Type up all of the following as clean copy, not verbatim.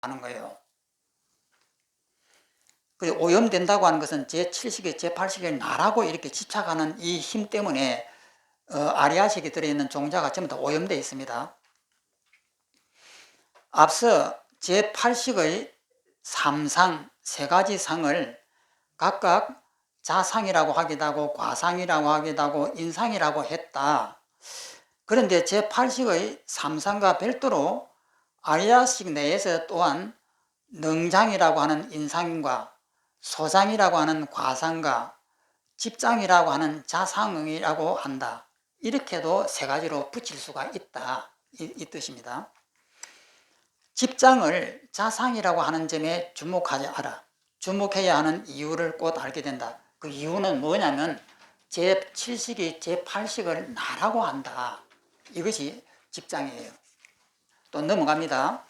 하는 거예요. 그 오염된다고 하는 것은 제7식이 제8식이 나라고 이렇게 집착하는 이 힘 때문에 아리아식이 들어있는 종자가 전부 다 오염되어 있습니다. 앞서 제8식의 3상, 세 가지 상을 각각 자상이라고 하기도 하고 과상이라고 하기도 하고 인상이라고 했다. 그런데 제8식의 3상과 별도로 아리아식 내에서 또한 능장이라고 하는 인상과 소장이라고 하는 과상과 집장이라고 하는 자상이라고 한다. 이렇게도 세 가지로 붙일 수가 있다. 이 뜻입니다. 집장을 자상이라고 하는 점에 주목하지 않아. 주목해야 하는 이유를 곧 알게 된다. 그 이유는 뭐냐면 제7식이 제8식을 나라고 한다. 이것이 집장이에요. 또 넘어갑니다.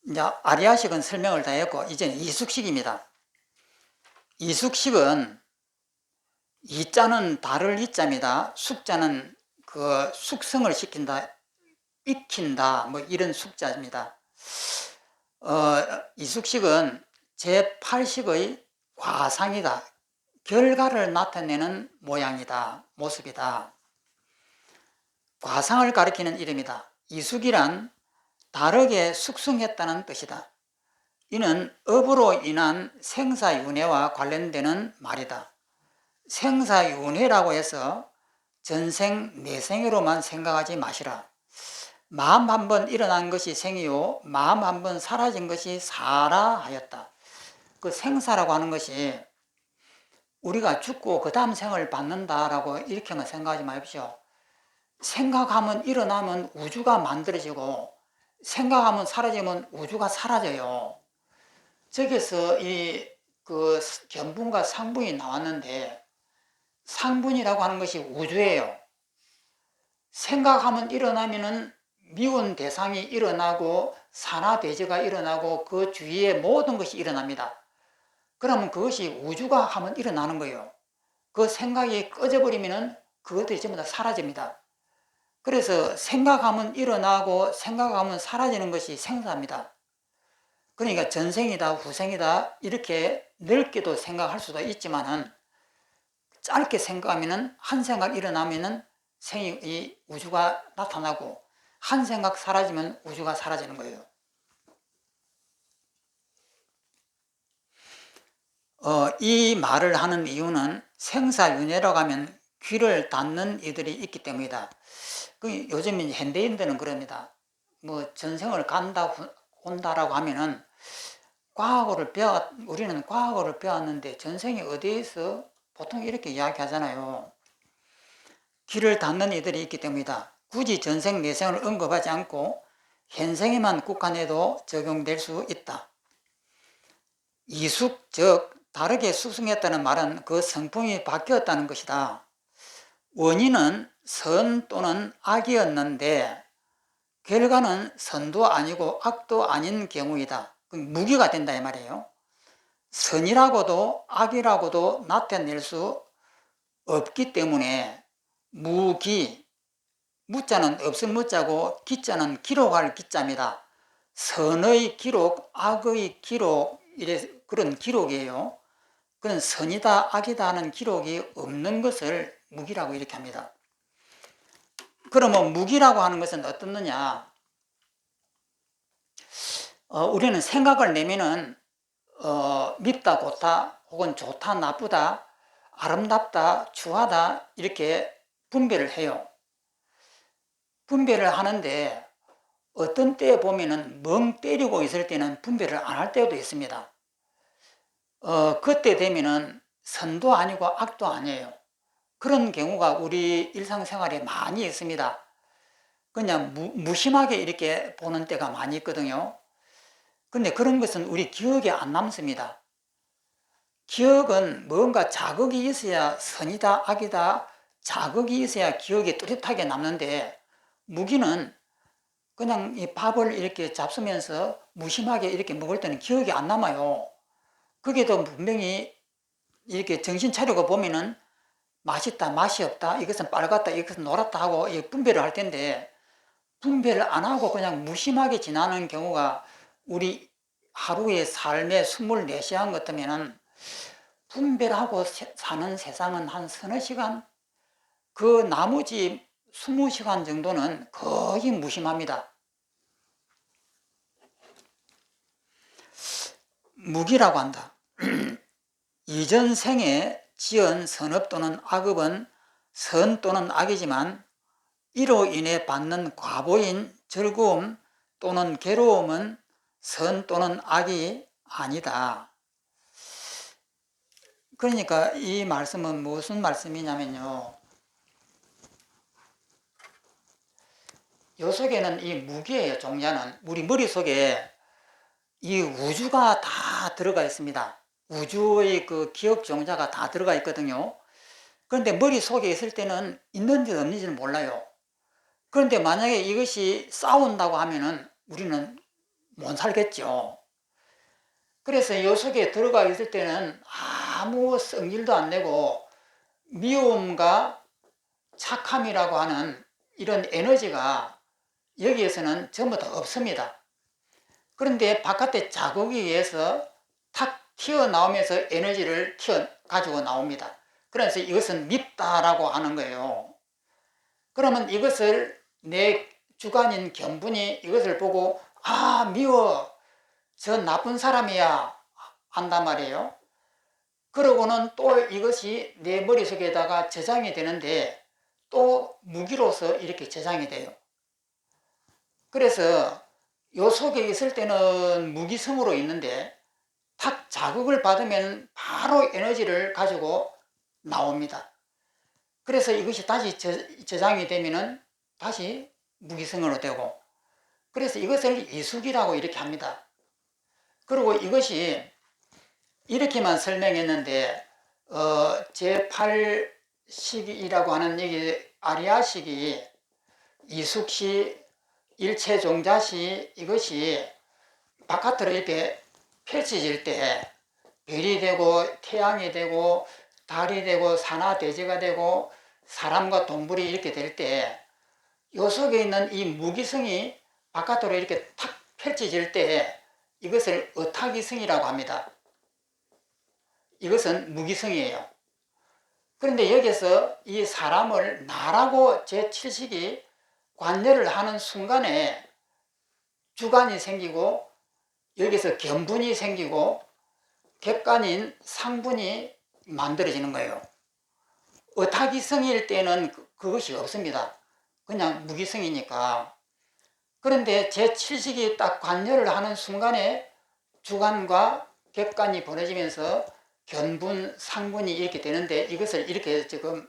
이제 아리아식은 설명을 다 했고 이제는 이숙식입니다. 이숙식은 이자는 다를 이자입니다. 숙자는 그 숙성을 시킨다, 익힌다, 뭐 이런 숙자입니다. 이숙식은 제8식의 과상이다. 결과를 나타내는 모양이다, 모습이다. 과상을 가리키는 이름이다. 이숙이란 다르게 숙성했다는 뜻이다. 이는 업으로 인한 생사윤회와 관련되는 말이다. 생사윤회라고 해서 전생 내생으로만 생각하지 마시라. 마음 한번 일어난 것이 생이요 마음 한번 사라진 것이 사라 하였다. 그 생사라고 하는 것이 우리가 죽고 그 다음 생을 받는다라고 이렇게만 생각하지 마십시오. 생각하면 일어나면 우주가 만들어지고 생각하면 사라지면 우주가 사라져요. 저기서 그 견분과 상분이 나왔는데 상분이라고 하는 것이 우주예요. 생각하면 일어나면은 미운 대상이 일어나고 산화대제가 일어나고 그 주위에 모든 것이 일어납니다. 그러면 그것이 우주가 하면 일어나는 거예요. 그 생각이 꺼져버리면은 그것들이 전부 다 사라집니다. 그래서 생각하면 일어나고 생각하면 사라지는 것이 생사입니다. 그러니까 전생이다 후생이다 이렇게 넓게도 생각할 수도 있지만은 짧게 생각하면은 한 생각 일어나면은 이 우주가 나타나고 한 생각 사라지면 우주가 사라지는 거예요. 이 말을 하는 이유는 생사윤회라고 하면 귀를 닫는 이들이 있기 때문이다. 요즘 현대인들은 그럽니다. 뭐 전생을 간다 온다라고 하면은 우리는 과거를 배웠는데 전생이 어디에서 보통 이렇게 이야기하잖아요. 귀를 닫는 이들이 있기 때문이다. 굳이 전생 내생을 언급하지 않고 현생에만 국한해도 적용될 수 있다. 이숙, 즉 다르게 숙성했다는 말은 그 성품이 바뀌었다는 것이다. 원인은 선 또는 악이었는데 결과는 선도 아니고 악도 아닌 경우이다. 무기가 된다 이 말이에요. 선이라고도 악이라고도 나타낼 수 없기 때문에 무기, 무자는 없은 무자고 기자는 기록할 기자입니다. 선의 기록, 악의 기록, 그런 기록이에요. 그런 선이다 악이다 하는 기록이 없는 것을 무기라고 이렇게 합니다. 그러면 무기라고 하는 것은 어떻느냐? 우리는 생각을 내면은 밉다 좋다 혹은 좋다 나쁘다 아름답다 추하다 이렇게 분별을 해요. 분별을 하는데 어떤 때에 보면은 멍 때리고 있을 때는 분별을 안 할 때도 있습니다. 그때 되면은 선도 아니고 악도 아니에요. 그런 경우가 우리 일상생활에 많이 있습니다. 그냥 무심하게 이렇게 보는 때가 많이 있거든요. 근데 그런 것은 우리 기억에 안 남습니다. 기억은 뭔가 자극이 있어야 선이다 악이다 자극이 있어야 기억에 뚜렷하게 남는데 무기는 그냥 이 밥을 이렇게 잡수면서 무심하게 이렇게 먹을 때는 기억이 안 남아요. 그게 또 분명히 이렇게 정신 차리고 보면은 맛있다 맛이 없다 이것은 빨갛다 이것은 노랗다 하고 분별을 할 텐데 분별을 안 하고 그냥 무심하게 지나는 경우가 우리 하루의 삶의 24시간 같으면은 분별하고 사는 세상은 한 서너 시간, 그 나머지 20시간 정도는 거의 무심합니다. 무기라고 한다. 이전 생에 지은 선업 또는 악업은 선 또는 악이지만 이로 인해 받는 과보인 즐거움 또는 괴로움은 선 또는 악이 아니다. 그러니까 이 말씀은 무슨 말씀이냐면요, 요 속에는 이 무기예요. 종자는 우리 머릿속에 이 우주가 다 들어가 있습니다. 우주의 그 기억 종자가 다 들어가 있거든요. 그런데 머릿속에 있을 때는 있는지 없는지는 몰라요. 그런데 만약에 이것이 싸운다고 하면은 우리는 못 살겠죠. 그래서 이 속에 들어가 있을 때는 아무 성질도 안 내고 미움과 착함이라고 하는 이런 에너지가 여기에서는 전부 다 없습니다. 그런데 바깥에 자극에 의해서 탁 튀어나오면서 에너지를 가지고 나옵니다. 그래서 이것은 밉다라고 하는 거예요. 그러면 이것을 내 주관인 견분이 이것을 보고 미워, 저 나쁜 사람이야 한단 말이에요. 그러고는 또 이것이 내 머릿속에다가 저장이 되는데 또 무기로서 이렇게 저장이 돼요. 그래서 요 속에 있을 때는 무기성으로 있는데 탁 자극을 받으면 바로 에너지를 가지고 나옵니다. 그래서 이것이 다시 저장이 되면은 다시 무기성으로 되고, 그래서 이것을 이숙이라고 이렇게 합니다. 그리고 이것이 이렇게만 설명했는데 제8식이라고 하는 여기 아리아식이 이숙시, 일체종자시, 이것이 바깥으로 이렇게 펼쳐질 때 별이 되고 태양이 되고 달이 되고 산하대지가 되고 사람과 동물이 이렇게 될 때 요 속에 있는 이 무기성이 바깥으로 이렇게 탁 펼쳐질 때 이것을 어타기성이라고 합니다. 이것은 무기성이에요. 그런데 여기서 이 사람을 나라고 제7식이 관여를 하는 순간에 주관이 생기고 여기서 견분이 생기고 객관인 상분이 만들어지는 거예요. 어타기성일 때는 그것이 없습니다. 그냥 무기성이니까. 그런데 제7식이 딱 관여를 하는 순간에 주관과 객관이 벌어지면서 견분, 상분이 이렇게 되는데 이것을 이렇게 지금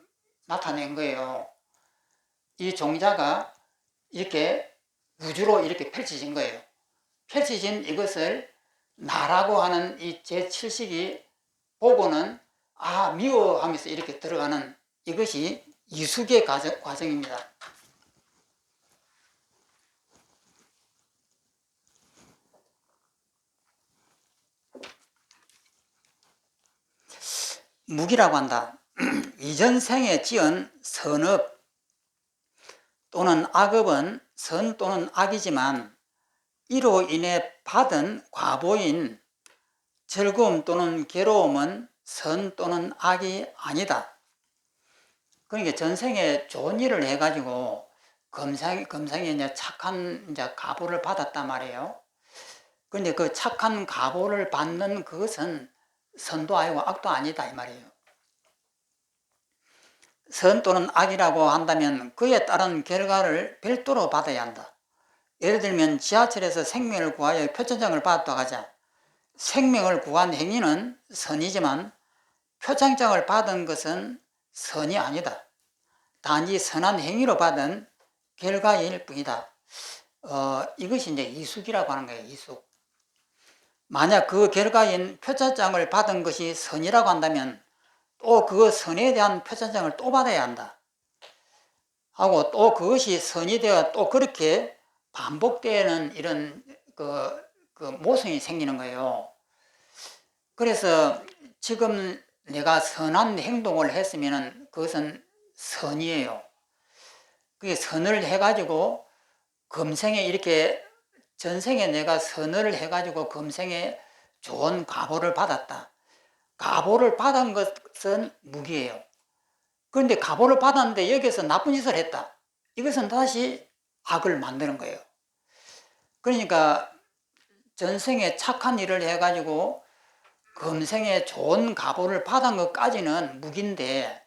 나타낸 거예요. 이 종자가 이렇게 우주로 이렇게 펼쳐진 거예요. 펼쳐진 이것을 나라고 하는 이 제7식이 보고는 미워하면서 이렇게 들어가는 이것이 이숙의 과정입니다. 무기라고 한다. 이전 생에 지은 선업 또는 악업은 선 또는 악이지만 이로 인해 받은 과보인 즐거움 또는 괴로움은 선 또는 악이 아니다. 그러니까 전생에 좋은 일을 해가지고 검상이 이제 착한 이제 가보를 받았단 말이에요. 그런데 그 착한 가보를 받는 그것은 선도 아니고 악도 아니다 이 말이에요. 선 또는 악이라고 한다면 그에 따른 결과를 별도로 받아야 한다. 예를 들면 지하철에서 생명을 구하여 표창장을 받았다고 하자. 생명을 구한 행위는 선이지만 표창장을 받은 것은 선이 아니다. 단지 선한 행위로 받은 결과일 뿐이다. 이것이 이제 이숙이라고 하는 거예요. 이숙. 만약 그 결과인 표창장을 받은 것이 선이라고 한다면 또 그 선에 대한 표창장을 또 받아야 한다. 하고 또 그것이 선이 되어 또 그렇게 반복되는 이런 그 모성이 생기는 거예요. 그래서 지금 내가 선한 행동을 했으면 그것은 선이에요. 그게 선을 해가지고 금생에 이렇게 전생에 내가 선을 해가지고 금생에 좋은 가보를 받았다. 가보를 받은 것은 무기예요. 그런데 가보를 받았는데 여기서 나쁜 짓을 했다. 이것은 다시 악을 만드는 거예요. 그러니까 전생에 착한 일을 해가지고 금생에 좋은 가보를 받은 것까지는 무기인데,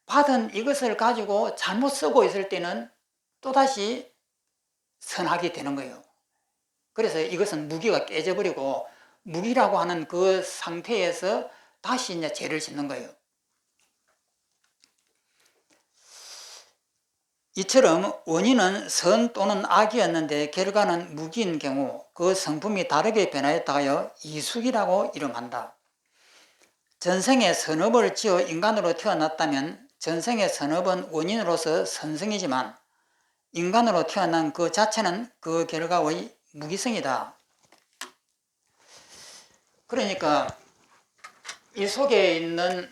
받은 이것을 가지고 잘못 쓰고 있을 때는 또다시 선하게 되는 거예요. 그래서 이것은 무기가 깨져버리고 무기라고 하는 그 상태에서 다시 이제 죄를 짓는 거예요. 이처럼 원인은 선 또는 악이었는데 결과는 무기인 경우 그 성품이 다르게 변화했다하여 이숙이라고 이름한다. 전생에 선업을 지어 인간으로 태어났다면 전생의 선업은 원인으로서 선성이지만 인간으로 태어난 그 자체는 그 결과의 무기성이다. 그러니까 이 속에 있는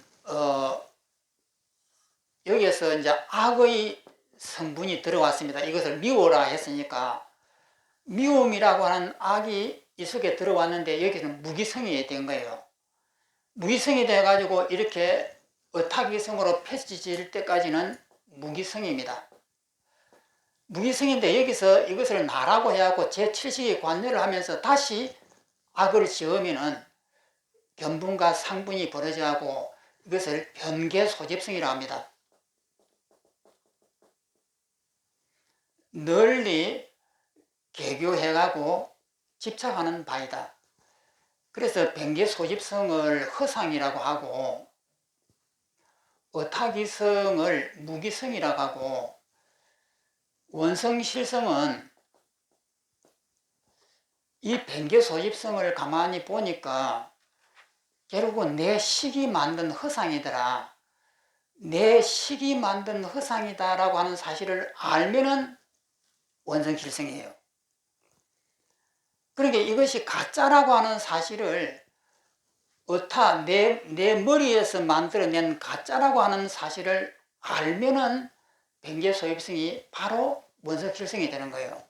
여기에서 이제 악의 성분이 들어왔습니다. 이것을 미워라 했으니까 미움이라고 하는 악이 이 속에 들어왔는데 여기는 무기성이 된 거예요. 무기성이 돼가지고 이렇게 어타기성으로 펼쳐질 때까지는 무기성입니다. 무기성인데 여기서 이것을 나라고 해갖고 제7식의 관여를 하면서 다시 악을 지으면은 변분과 상분이 벌어져가고 이것을 변계소집성이라고 합니다. 널리 개교해가고 집착하는 바이다. 그래서 변계소집성을 허상이라고 하고 어타기성을 무기성이라고 하고 원성실성은 이 변계소집성을 가만히 보니까 결국은 내 식이 만든 허상이더라. 내 식이 만든 허상이다라고 하는 사실을 알면은 원성실성이에요. 그러니까 이것이 가짜라고 하는 사실을 내 머리에서 만들어낸 가짜라고 하는 사실을 알면은 변계소입성이 바로 원성실성이 되는 거예요.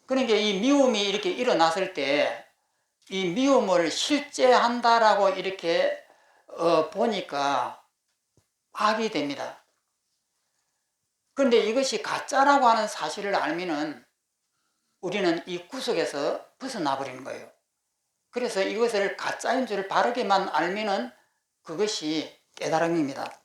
그러니까 이 미움이 이렇게 일어났을 때 이 미움을 실제한다라고 이렇게 보니까 악이 됩니다. 그런데 이것이 가짜라고 하는 사실을 알면은 우리는 이 구석에서 벗어나 버리는 거예요. 그래서 이것을 가짜인 줄 바르게만 알면은 그것이 깨달음입니다.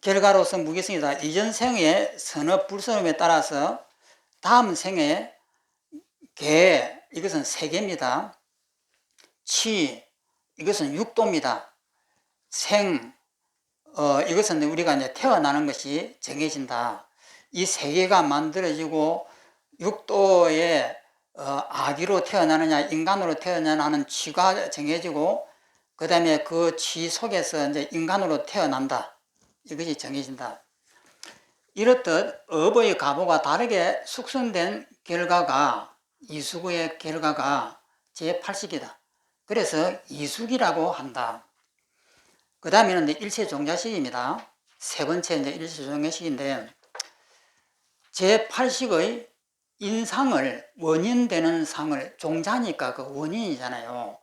결과로서 무기성이다. 이전 생의 선업 불선업에 따라서 다음 생에 개, 이것은 세계입니다. 치, 이것은 육도입니다. 생, 이것은 우리가 이제 태어나는 것이 정해진다. 이 세계가 만들어지고 육도에 아기로 태어나느냐 인간으로 태어나느냐 하는 치가 정해지고 그 다음에 그 치 속에서 이제 인간으로 태어난다. 이것이 정해진다. 이렇듯 업의 가보가 다르게 숙성된 결과가 이수구의 결과가 제8식이다. 그래서 이숙이라고 한다. 그 다음에는 이제 일체종자식입니다. 세 번째 이제 일체종자식인데 제8식의 인상을 원인되는 상을 종자니까 그 원인이잖아요.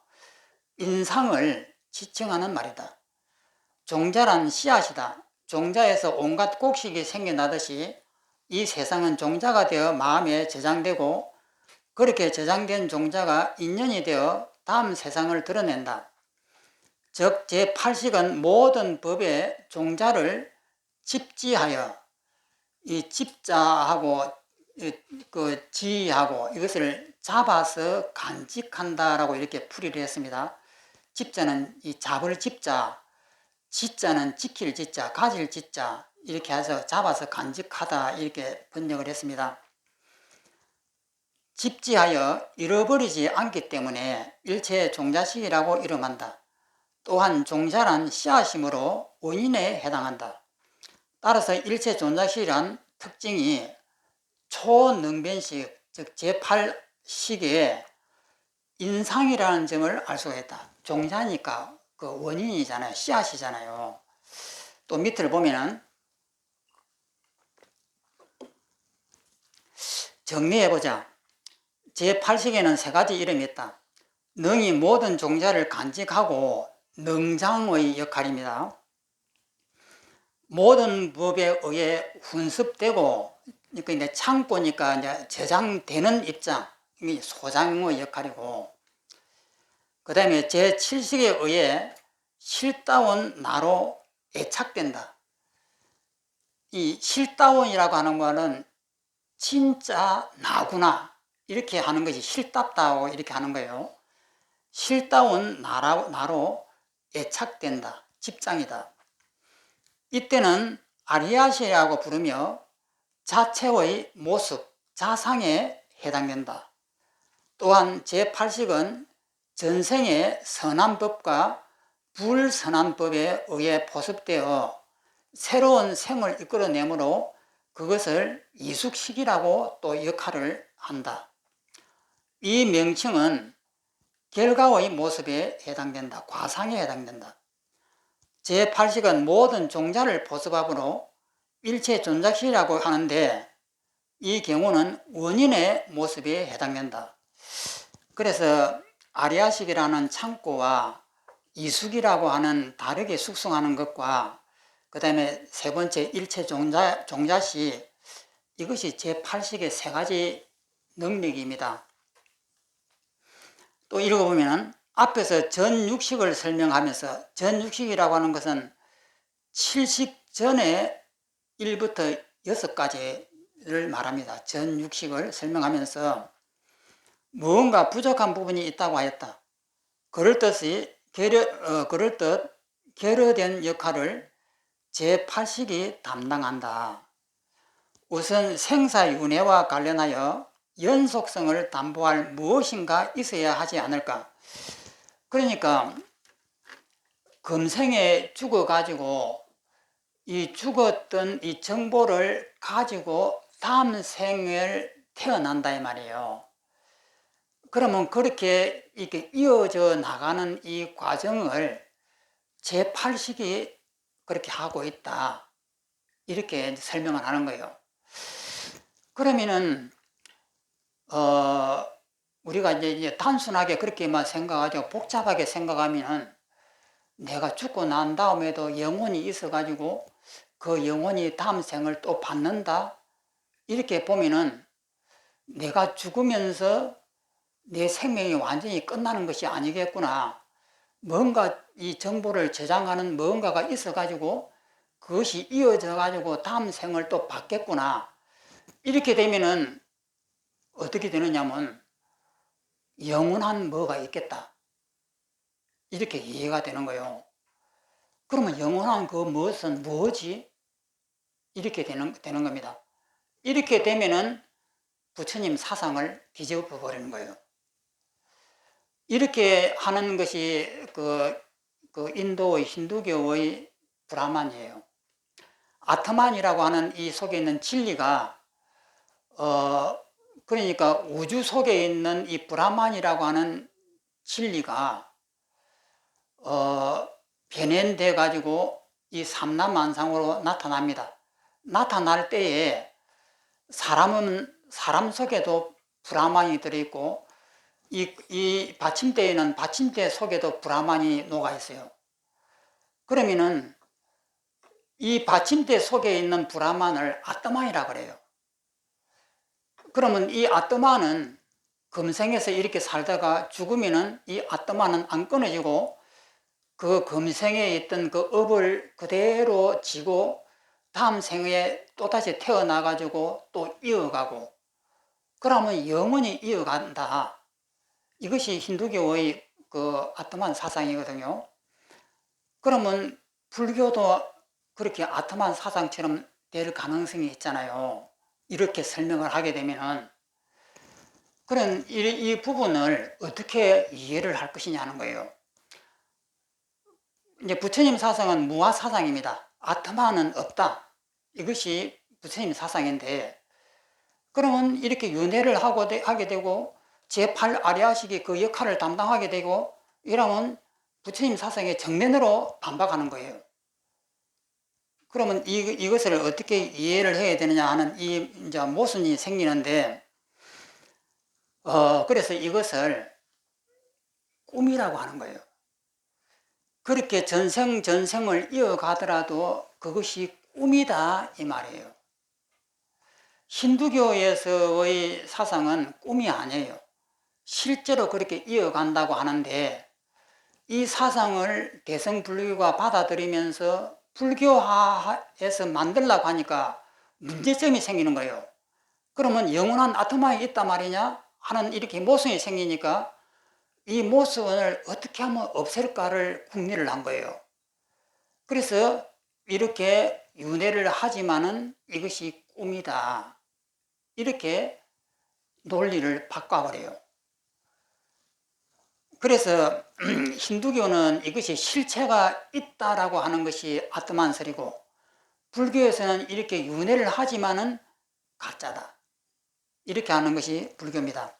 인상을 지칭하는 말이다. 종자란 씨앗이다. 종자에서 온갖 곡식이 생겨나듯이 이 세상은 종자가 되어 마음에 저장되고 그렇게 저장된 종자가 인연이 되어 다음 세상을 드러낸다. 즉 제8식은 모든 법의 종자를 집지하여 이 집자하고 그 지하고 이것을 잡아서 간직한다라고 이렇게 풀이를 했습니다. 집자는 이 잡을 집자, 지자는 지킬 지자, 가질 지자 이렇게 해서 잡아서 간직하다 이렇게 번역을 했습니다. 집지하여 잃어버리지 않기 때문에 일체 종자식이라고 이름한다. 또한 종자란 씨앗이므로 원인에 해당한다. 따라서 일체 종자식이란 특징이 초능변식, 즉 제8 시기에 인상이라는 점을 알 수가 있다. 종자니까 그 원인이잖아요. 씨앗이잖아요. 또 밑을 보면은 정리해보자. 제8식에는 세 가지 이름이 있다. 능이 모든 종자를 간직하고 능장의 역할입니다. 모든 법에 의해 훈습되고, 그러니까 창고니까 이제 저장되는 입장, 소장의 역할이고, 그 다음에 제7식에 의해 실다운 나로 애착된다. 이 실다운이라고 하는 거는 진짜 나구나 이렇게 하는 것이 실답다고 이렇게 하는 거예요. 실다운 나로 애착된다. 집장이다. 이때는 아리아시라고 부르며 자체의 모습, 자상에 해당된다. 또한 제8식은 전생의 선한 법과 불선한 법에 의해 보습되어 새로운 생을 이끌어내므로 그것을 이숙식이라고 또 역할을 한다. 이 명칭은 결과의 모습에 해당된다. 과상에 해당된다. 제8식은 모든 종자를 보습하므로 일체 존작식이라고 하는데 이 경우는 원인의 모습에 해당된다. 그래서 아리아식이라는 창고와 이숙이라고 하는 다르게 숙성하는 것과 그 다음에 세 번째 일체 종자시, 이것이 제8식의 세 가지 능력입니다. 또 읽어보면 앞에서 전육식을 설명하면서, 전육식이라고 하는 것은 7식 전에 1부터 6까지를 말합니다. 전육식을 설명하면서 무언가 부족한 부분이 있다고 하였다. 그럴듯 결여된 역할을 제8식이 담당한다. 우선 생사윤회와 관련하여 연속성을 담보할 무엇인가 있어야 하지 않을까. 그러니까 금생에 죽어가지고 이 죽었던 이 정보를 가지고 다음 생을 태어난다 이 말이에요. 그러면 그렇게 이렇게 이어져 나가는 이 과정을 제8식이 그렇게 하고 있다. 이렇게 설명을 하는 거예요. 그러면은 우리가 이제 단순하게 그렇게만 생각하죠. 복잡하게 생각하면 내가 죽고 난 다음에도 영혼이 있어가지고 그 영혼이 다음 생을 또 받는다. 이렇게 보면은 내가 죽으면서 내 생명이 완전히 끝나는 것이 아니겠구나. 뭔가 이 정보를 저장하는 뭔가가 있어가지고 그것이 이어져가지고 다음 생을 또 받겠구나. 이렇게 되면은 어떻게 되느냐면 영원한 뭐가 있겠다. 이렇게 이해가 되는 거예요. 그러면 영원한 그 무엇은 뭐지? 이렇게 되는 겁니다. 이렇게 되면은 부처님 사상을 뒤집어 버리는 거예요. 이렇게 하는 것이 그 인도의 힌두교의 브라만이에요. 아트만이라고 하는 이 속에 있는 진리가 그러니까 우주 속에 있는 이 브라만이라고 하는 진리가 변현돼 가지고 이 삼라만상으로 나타납니다. 나타날 때에 사람은 사람 속에도 브라만이 들어있고 이 받침대에는 받침대 속에도 브라만이 녹아 있어요. 그러면은 이 받침대 속에 있는 브라만을 아트만이라 그래요. 그러면 이 아트만은 금생에서 이렇게 살다가 죽으면은 이 아트만은 안 끊어지고 그 금생에 있던 그 업을 그대로 지고 다음 생에 또다시 태어나가지고 또 이어가고 그러면 영원히 이어간다. 이것이 힌두교의 그 아트만 사상이거든요. 그러면 불교도 그렇게 아트만 사상처럼 될 가능성이 있잖아요. 이렇게 설명을 하게 되면은 그런 이 부분을 어떻게 이해를 할 것이냐는 거예요. 이제 부처님 사상은 무아 사상입니다. 아트만은 없다. 이것이 부처님 사상인데 그러면 이렇게 윤회를 하게 되고 제8 아리아식이 그 역할을 담당하게 되고, 이러면 부처님 사상의 정면으로 반박하는 거예요. 그러면 이것을 어떻게 이해를 해야 되느냐 하는 이제 모순이 생기는데, 그래서 이것을 꿈이라고 하는 거예요. 그렇게 전생을 이어가더라도 그것이 꿈이다 이 말이에요. 힌두교에서의 사상은 꿈이 아니에요. 실제로 그렇게 이어간다고 하는데, 이 사상을 대성불교가 받아들이면서 불교화해서 만들려고 하니까 문제점이 생기는 거예요. 그러면 영원한 아토마에 있단 말이냐 하는 이렇게 모순이 생기니까 이 모순을 어떻게 하면 없앨까를 궁리를 한 거예요. 그래서 이렇게 윤회를 하지만은 이것이 꿈이다, 이렇게 논리를 바꿔버려요. 그래서 힌두교는 이것이 실체가 있다라고 하는 것이 아트만설이고, 불교에서는 이렇게 윤회를 하지만은 가짜다, 이렇게 하는 것이 불교입니다.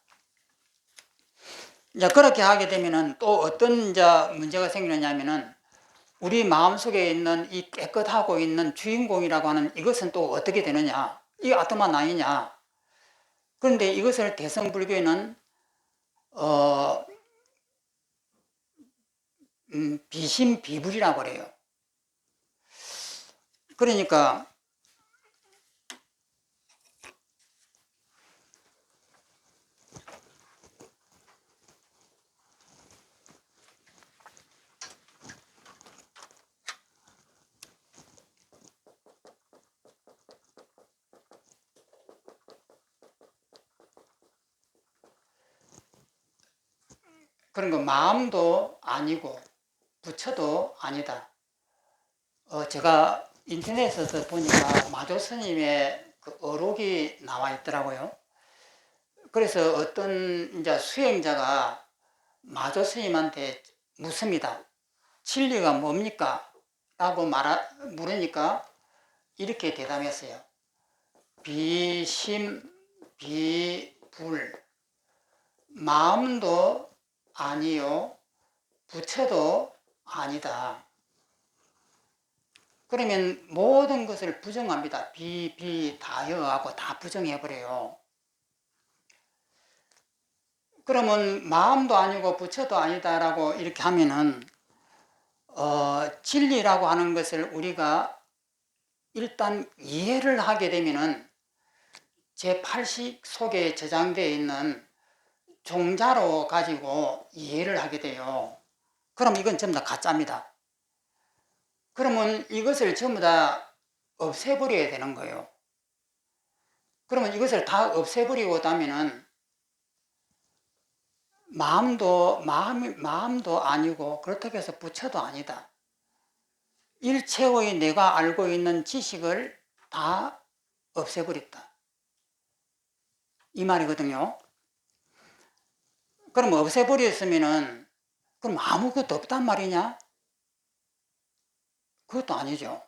이제 그렇게 하게 되면은 또 어떤 이제 문제가 생기느냐 하면은, 우리 마음속에 있는 이 깨끗하고 있는 주인공이라고 하는 이것은 또 어떻게 되느냐, 이 아트만 아니냐. 그런데 이것을 대성불교에는 비심비불이라고 그래요. 그러니까 그런 거 마음도 아니고 부처도 아니다. 제가 인터넷에서 보니까 마조 스님의 그 어록이 나와 있더라고요. 그래서 어떤 이제 수행자가 마조 스님한테 묻습니다. 진리가 뭡니까? 라고 물으니까 이렇게 대답했어요. 비심, 비불. 마음도 아니요, 부처도 아니다. 그러면 모든 것을 부정합니다. 다여하고 다 부정해버려요. 그러면 마음도 아니고 부처도 아니다라고 이렇게 하면은 진리라고 하는 것을 우리가 일단 이해를 하게 되면은 제8식 속에 저장되어 있는 종자로 가지고 이해를 하게 돼요. 그럼 이건 전부 다 가짜입니다. 그러면 이것을 전부 다 없애버려야 되는 거예요. 그러면 이것을 다 없애버리고 나면은 마음도 아니고, 그렇다고 해서 부처도 아니다. 일체의 내가 알고 있는 지식을 다 없애버렸다, 이 말이거든요. 그럼 없애버렸으면은 그럼 아무것도 없단 말이냐? 그것도 아니죠.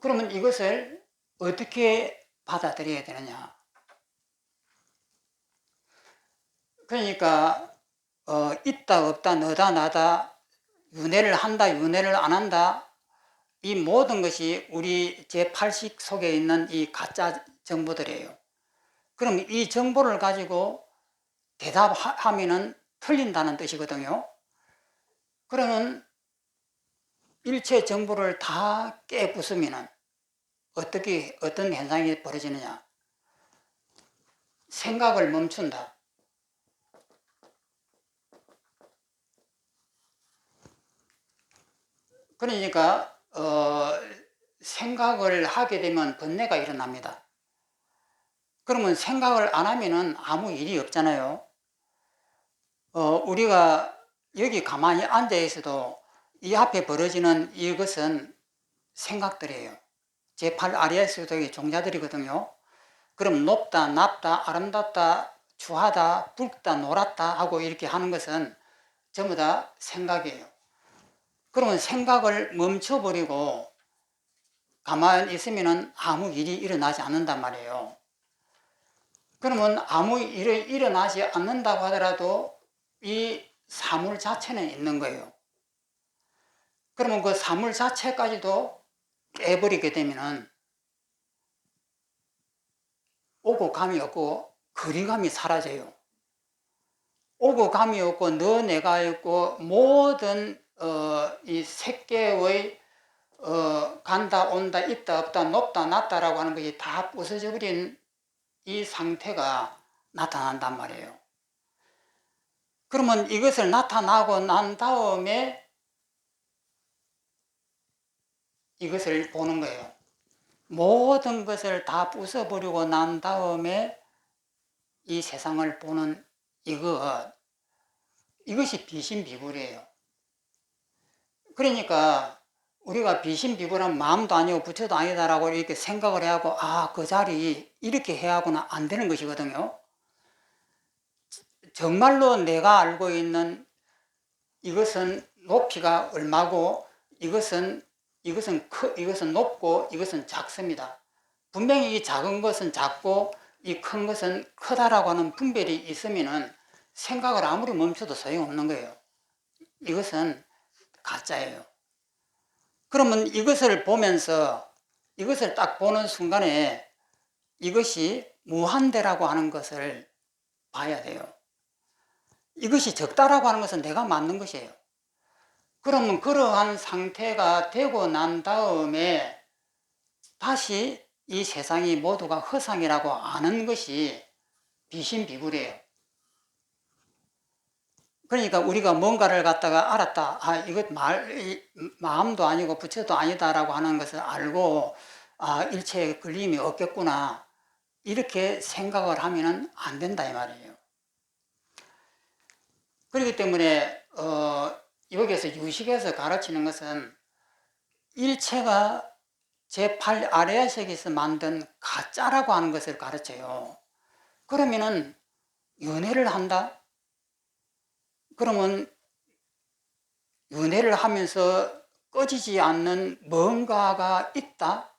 그러면 이것을 어떻게 받아들여야 되느냐? 그러니까 있다 없다, 너다 나다, 윤회를 한다 윤회를 안 한다, 이 모든 것이 우리 제8식 속에 있는 이 가짜 정보들이에요. 그럼 이 정보를 가지고 대답하면은 틀린다는 뜻이거든요. 그러면 일체 정보를 다 깨부수면은 어떤 현상이 벌어지느냐? 생각을 멈춘다. 그러니까 생각을 하게 되면 번뇌가 일어납니다. 그러면 생각을 안 하면은 아무 일이 없잖아요. 우리가 여기 가만히 앉아 있어도 이 앞에 벌어지는 이것은 생각들이에요. 제8 아리아스도의 종자들이거든요. 그럼 높다, 낮다, 아름답다, 추하다, 붉다, 노랗다 하고 이렇게 하는 것은 전부 다 생각이에요. 그러면 생각을 멈춰버리고 가만히 있으면 아무 일이 일어나지 않는단 말이에요. 그러면 아무 일이 일어나지 않는다고 하더라도 이 사물 자체는 있는 거예요. 그러면 그 사물 자체까지도 깨버리게 되면은 오고 감이 없고 거리감이 사라져요. 오고 감이 없고 너 내가 있고 모든 이 색계의 간다 온다 있다 없다 높다 낮다라고 하는 것이 다 부서져 버린 이 상태가 나타난단 말이에요. 그러면 이것을 나타나고 난 다음에 이것을 보는 거예요. 모든 것을 다 부숴버리고 난 다음에 이 세상을 보는 이것이 비신비불이에요. 그러니까 우리가 비신비불한 마음도 아니고 부처도 아니다라고 이렇게 생각을 해하고 그 자리 이렇게 해야 하고는 안 되는 것이거든요. 정말로 내가 알고 있는 이것은 높이가 얼마고 이것은 높고 이것은 작습니다. 분명히 이 작은 것은 작고 이 큰 것은 크다라고 하는 분별이 있으면은 생각을 아무리 멈춰도 소용없는 거예요. 이것은 가짜예요. 그러면 이것을 보면서 이것을 딱 보는 순간에 이것이 무한대라고 하는 것을 봐야 돼요. 이것이 적다라고 하는 것은 내가 맞는 것이에요. 그러면 그러한 상태가 되고 난 다음에 다시 이 세상이 모두가 허상이라고 아는 것이 비신비불이에요. 그러니까 우리가 뭔가를 갖다가 알았다. 이것 마음도 아니고 부처도 아니다라고 하는 것을 알고 일체에 걸림이 없겠구나. 이렇게 생각을 하면은 안 된다 이 말이에요. 그렇기 때문에 여기에서 유식에서 가르치는 것은 일체가 제8 아래야식에서 만든 가짜라고 하는 것을 가르쳐요. 그러면은 연애를 한다? 그러면 연애를 하면서 꺼지지 않는 뭔가가 있다?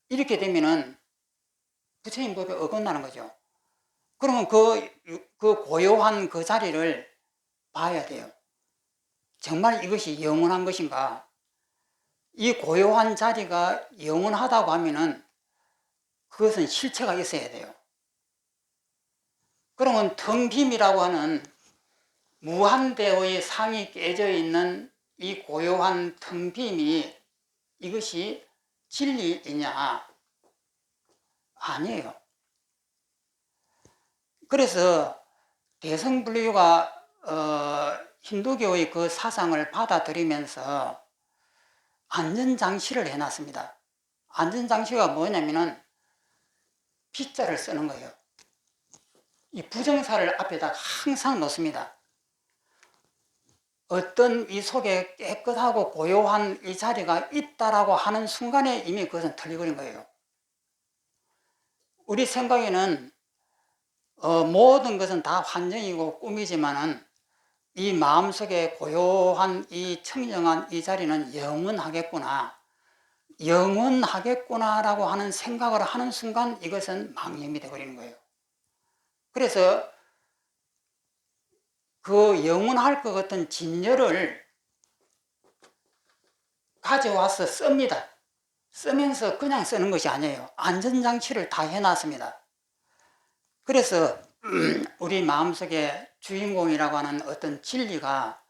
이렇게 되면은 부처님 법에 어긋나는 거죠. 그러면 그 고요한 그 자리를 봐야 돼요. 정말 이것이 영원한 것인가? 이 고요한 자리가 영원하다고 하면은 그것은 실체가 있어야 돼요. 그러면 텅 빔이라고 하는 무한대의 상이 깨져 있는 이 고요한 텅 빔이 이것이 진리이냐? 아니에요. 그래서 대성불교가 힌두교의 그 사상을 받아들이면서 안전장치를 해놨습니다. 안전장치가 뭐냐면은 빗자를 쓰는 거예요. 이 부정사를 앞에다 항상 놓습니다. 어떤 이 속에 깨끗하고 고요한 이 자리가 있다라고 하는 순간에 이미 그것은 틀려버린 거예요. 우리 생각에는 모든 것은 다 환영이고 꿈이지만은 이 마음속에 고요한 이 청정한 이 자리는 영원하겠구나라고 하는 생각을 하는 순간 이것은 망념이 되어버리는 거예요. 그래서 그 영원할 것 같은 진열을 가져와서 씁니다. 쓰면서 그냥 쓰는 것이 아니에요. 안전장치를 다 해놨습니다. 그래서 우리 마음속에 주인공이라고 하는 어떤 진리가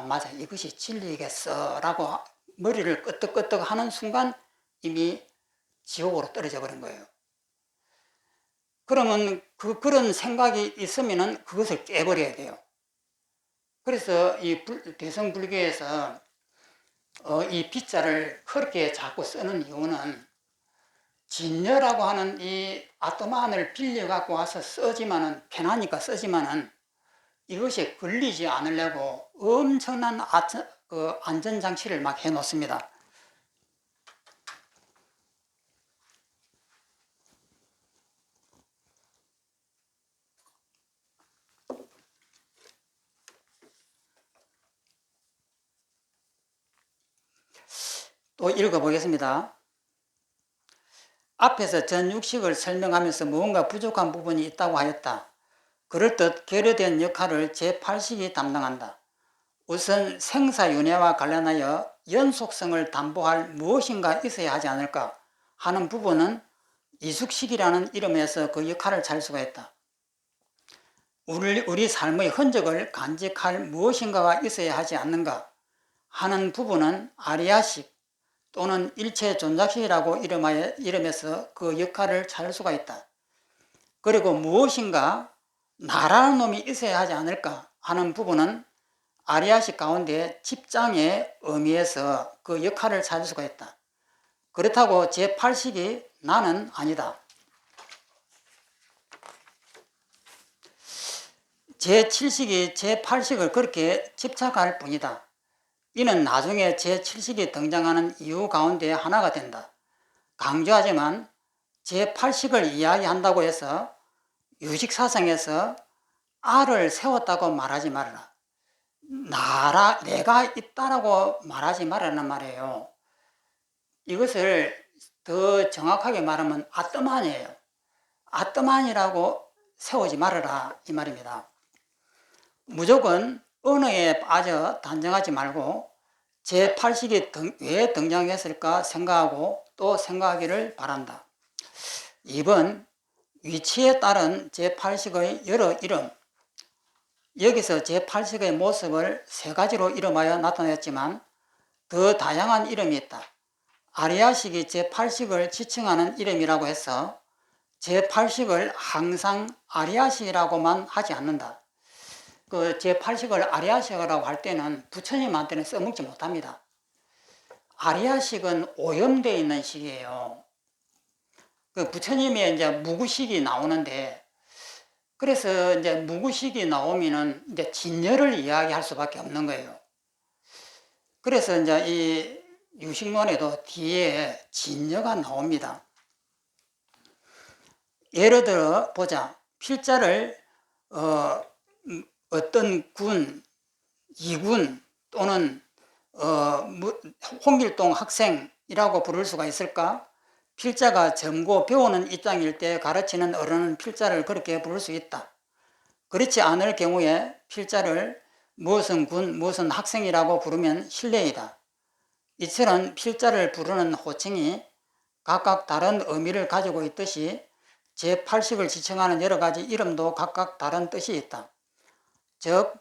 맞아 이것이 진리겠어 라고 머리를 끄덕끄덕 하는 순간 이미 지옥으로 떨어져 버린 거예요. 그러면 그런 생각이 있으면은 그것을 깨버려야 돼요. 그래서 이 대성불교에서 이 빗자를 그렇게 자꾸 쓰는 이유는 진여라고 하는 이 아토만을 빌려 갖고 와서 쓰지만은 편하니까 쓰지만은 이것이 걸리지 않으려고 엄청난 안전장치를 막 해놓습니다. 또 읽어보겠습니다. 앞에서 전육식을 설명하면서 무언가 부족한 부분이 있다고 하였다. 그럴듯 결여된 역할을 제8식이 담당한다. 우선 생사윤회와 관련하여 연속성을 담보할 무엇인가 있어야 하지 않을까 하는 부분은 이숙식이라는 이름에서 그 역할을 잘 수가 있다. 우리 삶의 흔적을 간직할 무엇인가가 있어야 하지 않는가 하는 부분은 아리아식 또는 일체존자식이라고 이름해서 그 역할을 잘 수가 있다. 그리고 무엇인가 나라는 놈이 있어야 하지 않을까 하는 부분은 아리아식 가운데 집장의 의미에서 그 역할을 찾을 수가 있다. 그렇다고 제8식이 나는 아니다. 제7식이 제8식을 그렇게 집착할 뿐이다. 이는 나중에 제7식이 등장하는 이유 가운데 하나가 된다. 강조하지만 제8식을 이야기한다고 해서 유식사상에서 알을 세웠다고 말하지 말아라. 내가 있다라고 말하지 말라는 말이에요. 이것을 더 정확하게 말하면 아뜨만이에요. 아뜨만이라고 세우지 말아라 이 말입니다. 무조건 언어에 빠져 단정하지 말고 제8식이 왜 등장했을까 생각하고 또 생각하기를 바란다. 2번 위치에 따른 제8식의 여러 이름. 여기서 제8식의 모습을 세 가지로 이름하여 나타냈지만 더 다양한 이름이 있다. 아리아식이 제8식을 지칭하는 이름이라고 해서 제8식을 항상 아리아식이라고만 하지 않는다. 그 제8식을 아리아식이라고 할 때는 부처님한테는 써먹지 못합니다. 아리아식은 오염되어 있는 식이에요. 그 부처님의 이제 무구식이 나오는데, 그래서 이제 무구식이 나오면은 이제 진여를 이야기할 수밖에 없는 거예요. 그래서 이제 이 유식론에도 뒤에 진여가 나옵니다. 예를 들어 보자. 필자를 어떤 군, 이군 또는 홍길동 학생이라고 부를 수가 있을까? 필자가 점고 배우는 입장일 때 가르치는 어른은 필자를 그렇게 부를 수 있다. 그렇지 않을 경우에 필자를 무엇은 군, 무엇은 학생이라고 부르면 실례이다. 이처럼 필자를 부르는 호칭이 각각 다른 의미를 가지고 있듯이 제8식을 지칭하는 여러 가지 이름도 각각 다른 뜻이 있다. 즉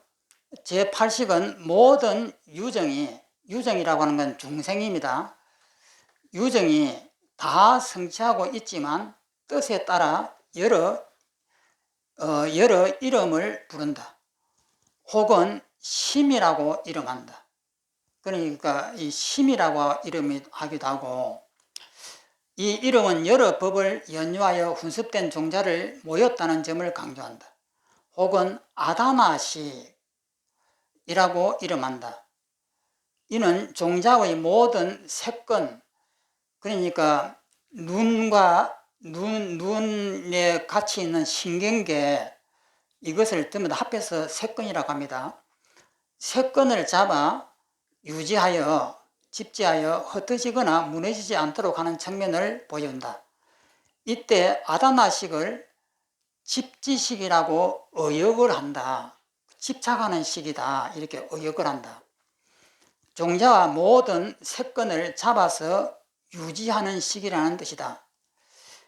제8식은 모든 유정이라고 하는 건 중생입니다. 유정이 다 성취하고 있지만 뜻에 따라 여러 이름을 부른다. 혹은 심이라고 이름한다. 그러니까 이 심이라고 이름하기도 하고, 이 이름은 여러 법을 연유하여 훈습된 종자를 모였다는 점을 강조한다. 혹은 아다마식이라고 이름한다. 이는 종자의 모든 색권, 그러니까 눈에 같이 있는 신경계, 이것을 전부 다 합해서 색권이라고 합니다. 색권을 잡아 유지하여 집지하여 흩어지거나 무너지지 않도록 하는 측면을 보여준다. 이때 아다나식을 집지식이라고 의역을 한다. 집착하는 식이다. 이렇게 의역을 한다. 종자와 모든 색권을 잡아서 유지하는 식이라는 뜻이다.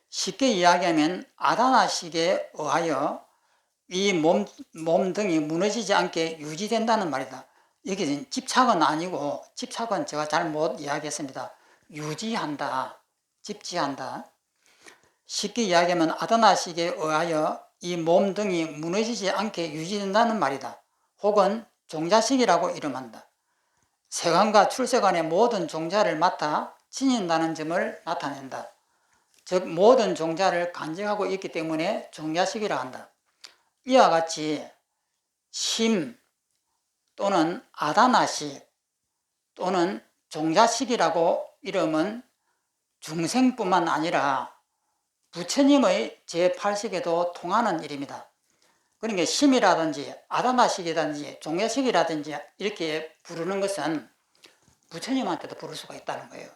쉽게 이야기하면 아다나식에 의하여 이 몸 등이 무너지지 않게 유지된다는 말이다. 여기는 집착은 아니고, 집착은 제가 잘못 이야기했습니다. 유지한다, 집지한다. 쉽게 이야기하면 아다나식에 의하여 이 몸 등이 무너지지 않게 유지된다는 말이다. 혹은 종자식이라고 이름한다. 세간과 출세간의 모든 종자를 맡아 지닌다는 점을 나타낸다. 즉 모든 종자를 간직하고 있기 때문에 종자식이라 한다. 이와 같이 심 또는 아다나식 또는 종자식이라고 이름은 중생뿐만 아니라 부처님의 제8식에도 통하는 일입니다. 그러니까 심이라든지 아다나식이라든지 종자식이라든지 이렇게 부르는 것은 부처님한테도 부를 수가 있다는 거예요.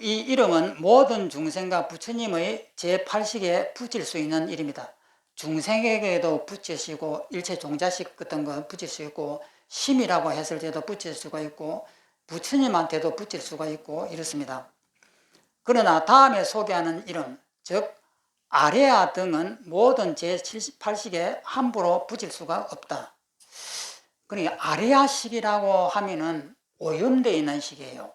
이 이름은 모든 중생과 부처님의 제8식에 붙일 수 있는 이름이다. 중생에게도 붙이시고 일체 종자식 같은 거 붙일 수 있고 심이라고 했을 때도 붙일 수가 있고 부처님한테도 붙일 수가 있고 이렇습니다. 그러나 다음에 소개하는 이름, 즉 아레아 등은 모든 제78식에 함부로 붙일 수가 없다. 그러니까 아레아식이라고 하면은 오염되어 있는 식이에요.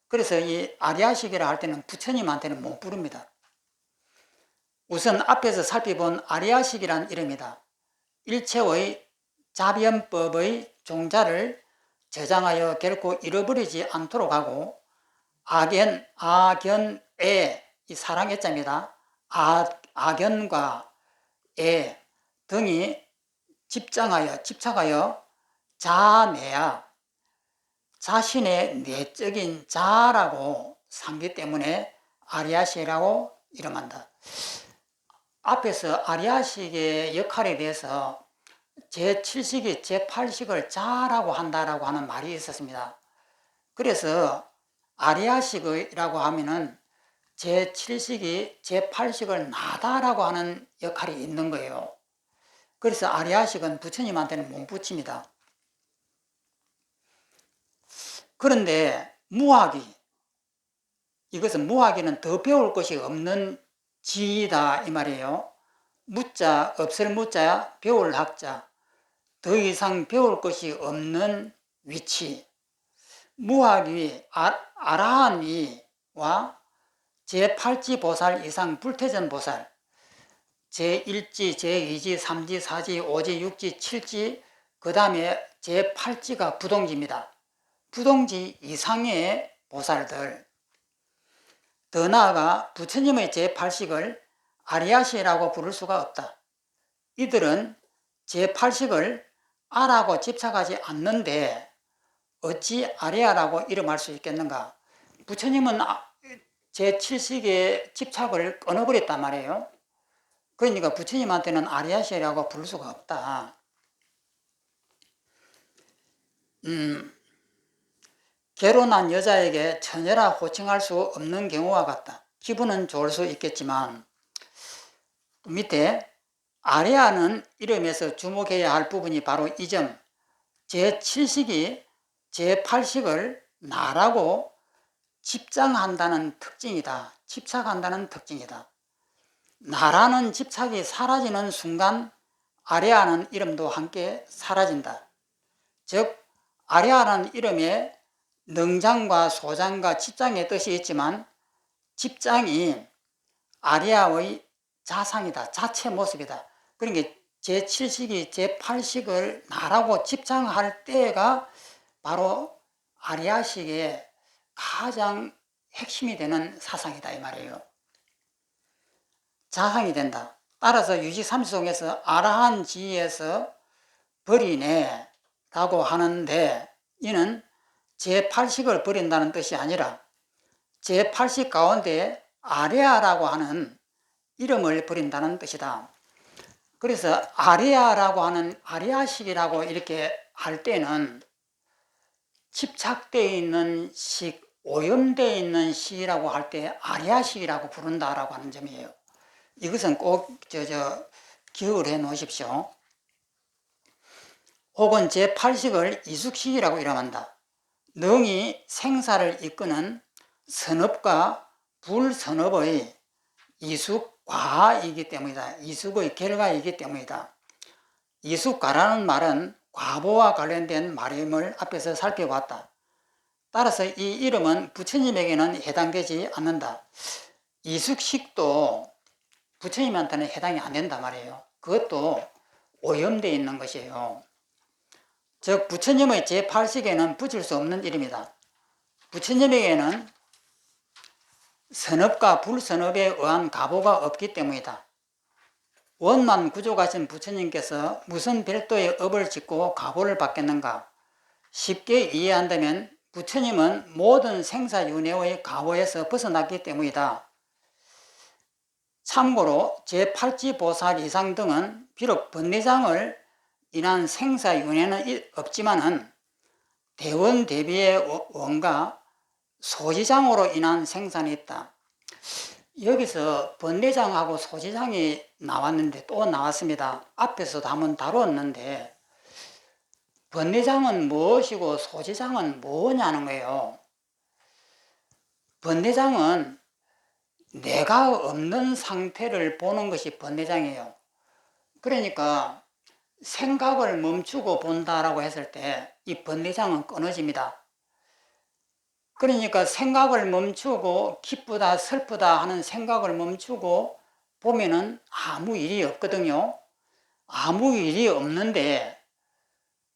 그래서 이 아레아식이라 할 때는 부처님한테는 못 부릅니다. 우선 앞에서 살펴본 아레아식이란 이름이다. 일체의 자변법의 종자를 저장하여 결코 잃어버리지 않도록 하고 악견, 이 사랑애자입니다. 악견과 애 등이 집착하여 자내야 자신의 내적인 자라고 삼기 때문에 아리아식이라고 이름한다. 앞에서 아리아식의 역할에 대해서 제7식이 제8식을 자라고 한다라고 하는 말이 있었습니다. 그래서 아리아식이라고 하면은 제7식이 제8식을 나다라고 하는 역할이 있는 거예요. 그래서 아리아식은 부처님한테는 못 붙입니다. 그런데 이것은 무학이는 더 배울 것이 없는 지이다 이 말이에요. 무자, 없을 무자야 배울 학자, 더 이상 배울 것이 없는 위치. 무학이 아라한이와 제8지 보살 이상 불태전 보살, 제1지, 제2지, 3지, 4지, 5지, 6지, 7지, 그 다음에 제8지가 부동지입니다. 부동지 이상의 보살들, 더 나아가 부처님의 제8식을 아리아식이라고 부를 수가 없다. 이들은 제8식을 아라고 집착하지 않는데 어찌 아리아라고 이름할 수 있겠는가? 부처님은 제7식의 집착을 끊어버렸단 말이에요. 그러니까 부처님한테는 아리아식이라고 부를 수가 없다. 결혼한 여자에게 처녀라 호칭할 수 없는 경우와 같다. 기분은 좋을 수 있겠지만 밑에 아레아는 이름에서 주목해야 할 부분이 바로 이 점, 제7식이 제8식을 나라고 집착한다는 특징이다. 나라는 집착이 사라지는 순간 아레아는 이름도 함께 사라진다. 즉 아레아라는 이름에 능장과 소장과 집장의 뜻이 있지만 집장이 아리아의 자상이다. 자체 모습이다. 그러니까 제7식이 제8식을 나라고 집장할 때가 바로 아리아식의 가장 핵심이 되는 사상이다 이 말이에요. 자상이 된다. 따라서 유지삼수송에서 아라한지에서 버리네 라고 하는데 이는 제8식을 버린다는 뜻이 아니라 제8식 가운데 아레아라고 하는 이름을 버린다는 뜻이다. 그래서 아레아라고 하는 아레아식이라고 이렇게 할 때는 집착되어 있는 식, 오염되어 있는 식이라고 할 때 아레아식이라고 부른다라고 하는 점이에요. 이것은 꼭 기억을 해 놓으십시오. 혹은 제8식을 이숙식이라고 이름한다. 능이 생사를 이끄는 선업과 불선업의 이숙과이기 때문이다. 이숙의 결과이기 때문이다. 이숙과라는 말은 과보와 관련된 말임을 앞에서 살펴봤다. 따라서 이 이름은 부처님에게는 해당되지 않는다. 이숙식도 부처님한테는 해당이 안 된단 말이에요. 그것도 오염되어 있는 것이에요. 즉 부처님의 제8식에는 붙일 수 없는 이름이다. 부처님에게는 선업과 불선업에 의한 가보가 없기 때문이다. 원만 구족하신 부처님께서 무슨 별도의 업을 짓고 가보를 받겠는가? 쉽게 이해한다면 부처님은 모든 생사윤회의 가보에서 벗어났기 때문이다. 참고로 제8지 보살 이상 등은 비록 번뇌장을 인한 생사윤회는 없지만은 대원 대비의 원과 소지장으로 인한 생산이 있다. 여기서 번뇌장하고 소지장이 나왔는데 또 나왔습니다. 앞에서도 한번 다뤘는데 번뇌장은 무엇이고 소지장은 뭐냐는 거예요. 번뇌장은 내가 없는 상태를 보는 것이 번뇌장이에요. 그러니까 생각을 멈추고 본다라고 했을 때 이 번뇌장은 끊어집니다. 그러니까 생각을 멈추고 기쁘다 슬프다 하는 생각을 멈추고 보면은 아무 일이 없거든요. 아무 일이 없는데